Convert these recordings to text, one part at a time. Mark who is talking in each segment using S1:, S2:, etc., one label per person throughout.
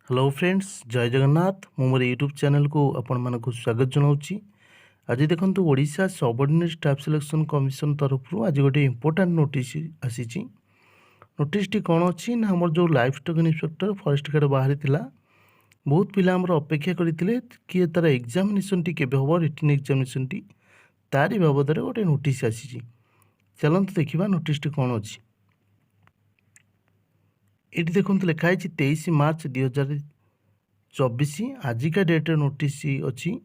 S1: Hello friends, जय जगन्नाथ। मु मोर YouTube channel को आपण मानक स्वागत जनाऊँगी। आज देखो Odisha subordinate staff selection commission तरफ आज गोटे इंपोर्टाट नोटिस आसी। नोटिस टी कौन अच्छी ना आम जो life stock inspector forest guard बाहरी थिला बहुत पिला आमर अपेक्षा करते कि तार एग्जामिनेशन टी केबे हम रिटन एग्जामिनेशन टी तारी बाबद गोटे नोटिस आसी। चलते देखा नोटिस टी कौन अच्छी। ये देखो लिखाई 23 मार्च 2024 आजिका डेट्रे नोटिस अच्छी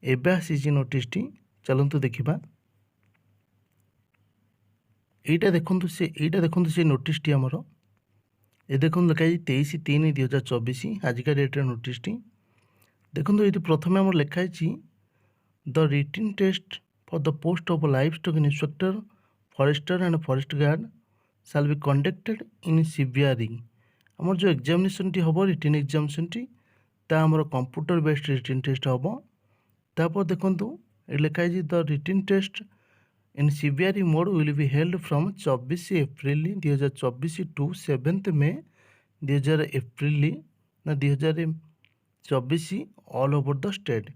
S1: एवं आसी नोटिस टी। चलतु देखा यहीटा देखो से नोटिस टी आमर ये देखो लिखाई 23/3/2024 आजिका डेट्रे नोटिस टी। देखो ये प्रथम आम लिखाई the written test for the post of livestock inspector forester and forest guard shall be conducted in सीवियरिंग। आमर जो एग्जामिनेशन टी हम रिटन एग्जामिनेशन टी ता आमर कंप्यूटर बेस्ड रिटन टेस्ट हम। तापर देखो ये लिखाई द रिटन टेस्ट इन सीवियरिंग mode will be held from 24 April 2024 to 7 May 2024 all over the state.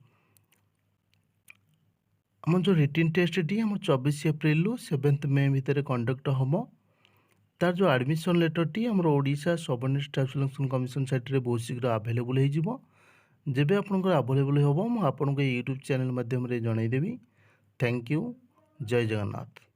S1: आम जो रिटन टेस्ट टी आम 24 एप्रिल 7 मे भितर कंडक्ट हम। तार जो एडमिशन लेटर टी आम Odisha subordinate staff selection commission site रे बहुत शीघ्र अवेलेबल हो जेबे आपनकर अवेलेबल हम आपनको यूट्यूब चैनल माध्यम रे जनईदेवी। Thank you. जय जगन्नाथ।